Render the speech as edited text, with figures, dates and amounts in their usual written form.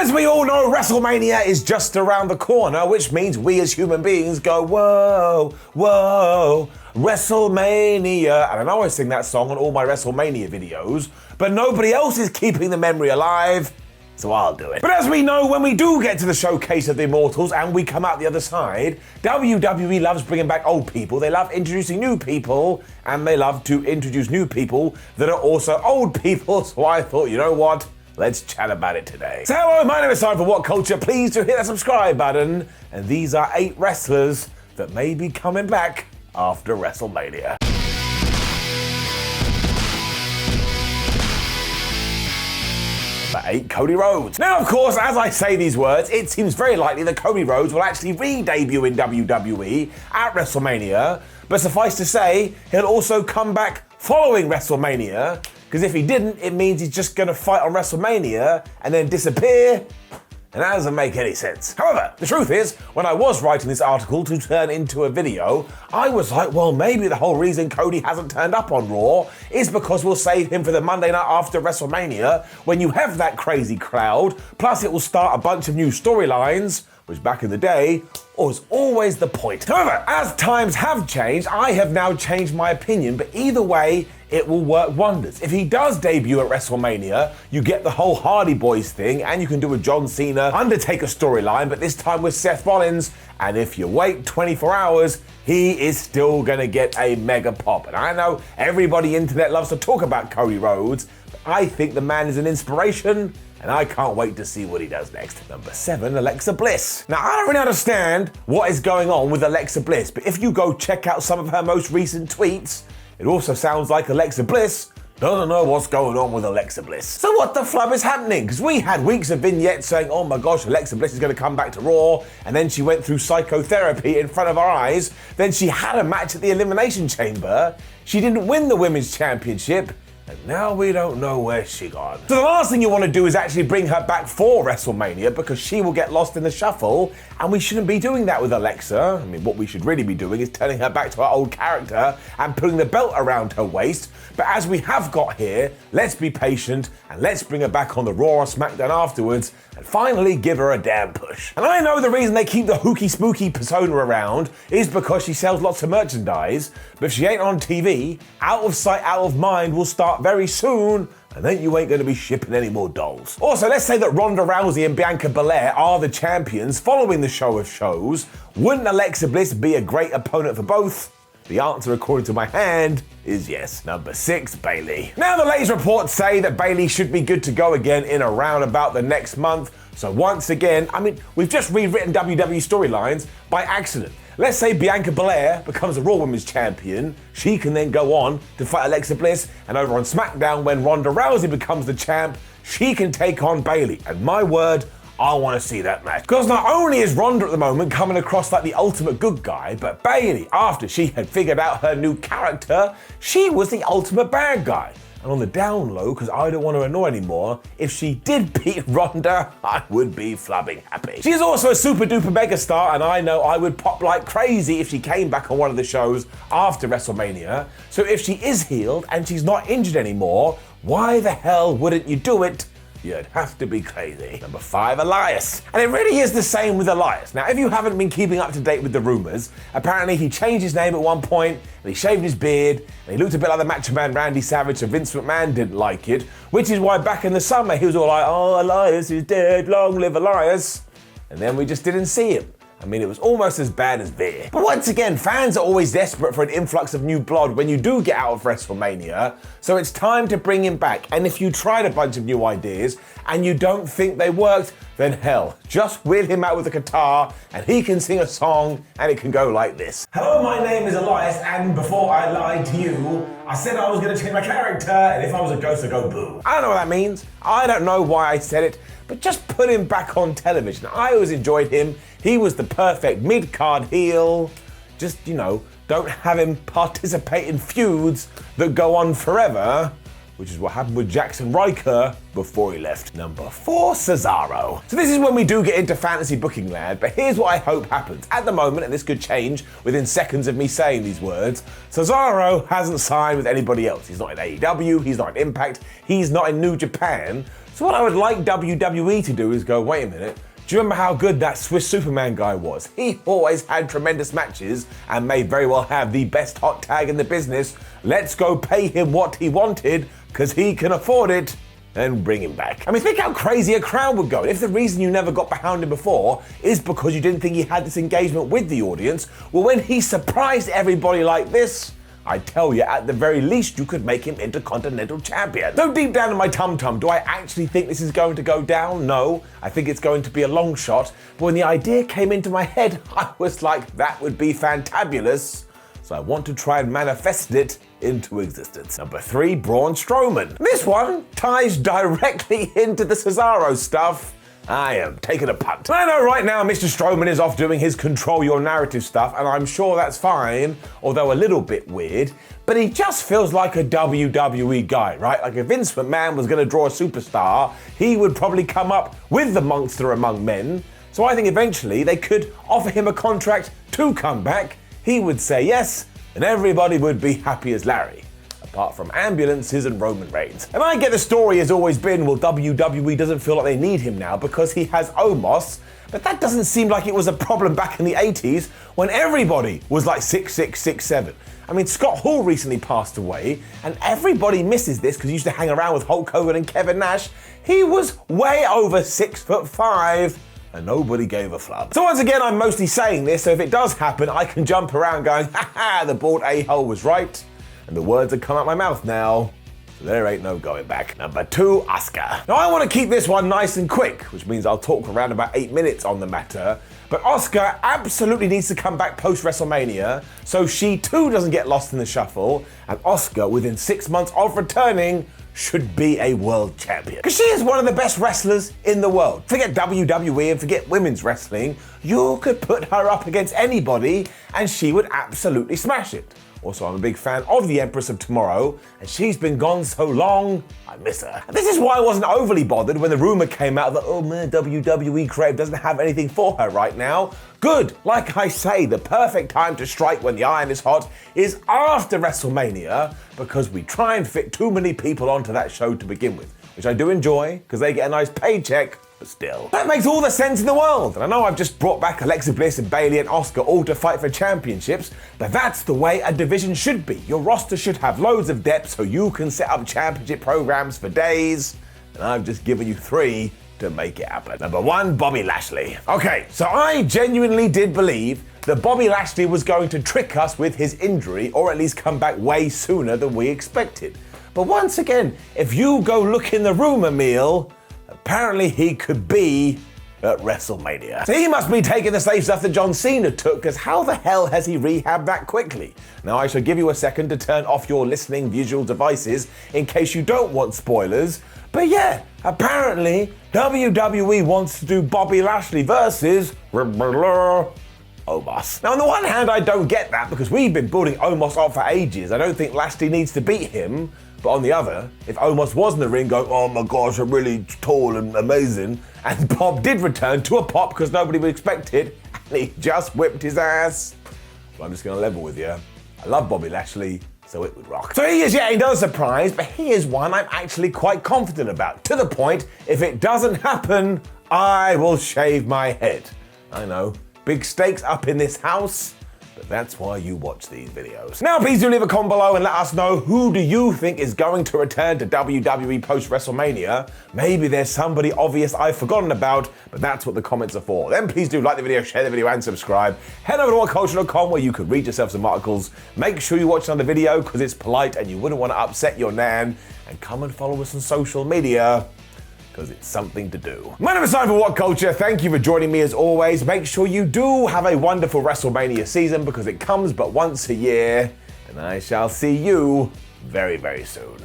As we all know, WrestleMania is just around the corner, which means we as human beings go, whoa, whoa, WrestleMania. And I know I sing that song on all my WrestleMania videos, but nobody else is keeping the memory alive, so I'll do it. But as we know, when we do get to the showcase of the Immortals and we come out the other side, WWE loves bringing back old people, they love introducing new people, and they love to introduce new people that are also old people, so I thought, you know what? Let's chat about it today. So hello, my name is Simon for What Culture. Please do hit that subscribe button. And these are 8 wrestlers that may be coming back after WrestleMania. Number 8, Cody Rhodes. Now, of course, as I say these words, it seems very likely that Cody Rhodes will actually re-debut in WWE at WrestleMania. But suffice to say, he'll also come back following WrestleMania, because if he didn't, it means he's just going to fight on WrestleMania and then disappear, and that doesn't make any sense. However, the truth is, when I was writing this article to turn into a video, I was like, well, maybe the whole reason Cody hasn't turned up on Raw is because we'll save him for the Monday night after WrestleMania, when you have that crazy crowd, plus it will start a bunch of new storylines, which back in the day was always the point. However, as times have changed, I have now changed my opinion, but either way, it will work wonders. If he does debut at WrestleMania, you get the whole Hardy Boys thing, and you can do a John Cena Undertaker storyline, but this time with Seth Rollins, and if you wait 24 hours, he is still gonna get a mega pop. And I know everybody internet loves to talk about Cody Rhodes, but I think the man is an inspiration, and I can't wait to see what he does next. Number 7, Alexa Bliss. Now, I don't really understand what is going on with Alexa Bliss, but if you go check out some of her most recent tweets, it also sounds like Alexa Bliss doesn't know what's going on with Alexa Bliss. So what the flub is happening? Because we had weeks of vignettes saying, oh my gosh, Alexa Bliss is going to come back to Raw, and then she went through psychotherapy in front of our eyes, then she had a match at the Elimination Chamber, she didn't win the Women's Championship, and now we don't know where she gone. So the last thing you want to do is actually bring her back for WrestleMania, because she will get lost in the shuffle, and we shouldn't be doing that with Alexa. I mean, what we should really be doing is turning her back to her old character and putting the belt around her waist. But as we have got here, let's be patient and let's bring her back on the Raw or SmackDown afterwards and finally give her a damn push. And I know the reason they keep the hooky spooky persona around is because she sells lots of merchandise, but if she ain't on TV, out of sight, out of mind will start very soon, and then you ain't going to be shipping any more dolls. Also, let's say that Ronda Rousey and Bianca Belair are the champions following the show of shows. Wouldn't Alexa Bliss be a great opponent for both? The answer, according to my hand, is yes. Number 6, Bayley. Now, the latest reports say that Bayley should be good to go again in around about the next month. So once again, I mean, we've just rewritten WWE storylines by accident. Let's say Bianca Belair becomes a Raw Women's Champion. She can then go on to fight Alexa Bliss, and over on SmackDown, when Ronda Rousey becomes the champ, she can take on Bayley. And my word, I want to see that match. Because not only is Ronda at the moment coming across like the ultimate good guy, but Bayley, after she had figured out her new character, she was the ultimate bad guy. And on the down low, because I don't want to annoy anymore, if she did beat Ronda, I would be flubbing happy. She is also a super duper mega star, and I know I would pop like crazy if she came back on one of the shows after WrestleMania. So if she is healed and she's not injured anymore, why the hell wouldn't you do it? You'd have to be crazy. Number 5, Elias. And it really is the same with Elias. Now, if you haven't been keeping up to date with the rumors, apparently he changed his name at one point, and he shaved his beard, and he looked a bit like the Macho Man Randy Savage, so Vince McMahon didn't like it, which is why back in the summer he was all like, oh, Elias is dead, long live Elias. And then we just didn't see him. I mean, it was almost as bad as Veer. But once again, fans are always desperate for an influx of new blood when you do get out of WrestleMania, so it's time to bring him back. And if you tried a bunch of new ideas and you don't think they worked, then hell, just wheel him out with a guitar and he can sing a song and it can go like this. Hello, my name is Elias, and before I lied to you, I said I was going to change my character, and if I was a ghost, I'd go boo. I don't know what that means. I don't know why I said it, but just put him back on television. I always enjoyed him. He was the perfect mid-card heel. Just, you know, don't have him participate in feuds that go on forever, which is what happened with Jackson Riker before he left. Number 4, Cesaro. So this is when we do get into fantasy booking land, but here's what I hope happens. At the moment, and this could change within seconds of me saying these words, Cesaro hasn't signed with anybody else. He's not in AEW, he's not in Impact, he's not in New Japan. So what I would like WWE to do is go, wait a minute, do you remember how good that Swiss Superman guy was? He always had tremendous matches and may very well have the best hot tag in the business. Let's go pay him what he wanted because he can afford it and bring him back. I mean, think how crazy a crowd would go. If the reason you never got behind him before is because you didn't think he had this engagement with the audience, well, when he surprised everybody like this, I tell you, at the very least, you could make him Intercontinental Champion. So deep down in my tum-tum, do I actually think this is going to go down? No, I think it's going to be a long shot. But when the idea came into my head, I was like, that would be fantabulous. So I want to try and manifest it into existence. Number 3, Braun Strowman. This one ties directly into the Cesaro stuff. I am taking a punt. I know right now Mr. Strowman is off doing his control your narrative stuff, and I'm sure that's fine, although a little bit weird, but he just feels like a WWE guy, right? Like if Vince McMahon was going to draw a superstar, he would probably come up with the monster among men. So I think eventually they could offer him a contract to come back, he would say yes, and everybody would be happy as Larry. Apart from ambulances and Roman Reigns. And I get the story has always been, well, WWE doesn't feel like they need him now because he has Omos, but that doesn't seem like it was a problem back in the 80s when everybody was like 6'6", 6'7". I mean, Scott Hall recently passed away, and everybody misses this because he used to hang around with Hulk Hogan and Kevin Nash. He was way over 6'5", and nobody gave a flub. So once again, I'm mostly saying this, so if it does happen, I can jump around going, ha ha, the bald a-hole was right. And the words that come out my mouth now, so there ain't no going back. Number 2, Asuka. Now I want to keep this one nice and quick, which means I'll talk for around about 8 minutes on the matter, but Asuka absolutely needs to come back post-WrestleMania, so she too doesn't get lost in the shuffle, and Asuka, within 6 months of returning, should be a world champion. Because she is one of the best wrestlers in the world. Forget WWE and forget women's wrestling, you could put her up against anybody and she would absolutely smash it. Also, I'm a big fan of the Empress of Tomorrow, and she's been gone so long, I miss her. And this is why I wasn't overly bothered when the rumor came out that, oh man, WWE Creative doesn't have anything for her right now. Good, like I say, the perfect time to strike when the iron is hot is after WrestleMania, because we try and fit too many people onto that show to begin with, which I do enjoy, because they get a nice paycheck. But still, that makes all the sense in the world. And I know I've just brought back Alexa Bliss and Bayley and Asuka all to fight for championships, but that's the way a division should be. Your roster should have loads of depth so you can set up championship programs for days. And I've just given you 3 to make it happen. Number 1, Bobby Lashley. Okay, so I genuinely did believe that Bobby Lashley was going to trick us with his injury, or at least come back way sooner than we expected. But once again, if you go look in the rumor mill, apparently he could be at WrestleMania. So he must be taking the same stuff that John Cena took, because how the hell has he rehabbed that quickly? Now I shall give you a second to turn off your listening visual devices in case you don't want spoilers. But yeah, apparently WWE wants to do Bobby Lashley versus Omos. Now on the one hand, I don't get that because we've been building Omos up for ages. I don't think Lashley needs to beat him. But on the other, if Omos was in the ring going, oh my gosh, I'm really tall and amazing, and Bob did return to a pop because nobody would expect it, and he just whipped his ass, well, I'm just going to level with you. I love Bobby Lashley, so it would rock. So he is yet another surprise, but he is one I'm actually quite confident about, to the point, if it doesn't happen, I will shave my head. I know, big stakes up in this house, but that's why you watch these videos. Now please do leave a comment below and let us know who do you think is going to return to WWE post-WrestleMania. Maybe there's somebody obvious I've forgotten about, but that's what the comments are for. Then please do like the video, share the video and subscribe. Head over to whatculture.com where you could read yourself some articles. Make sure you watch another video because it's polite and you wouldn't want to upset your nan. And come and follow us on social media, because it's something to do. My name is Simon for What Culture. Thank you for joining me as always. Make sure you do have a wonderful WrestleMania season because it comes but once a year, and I shall see you very, very soon.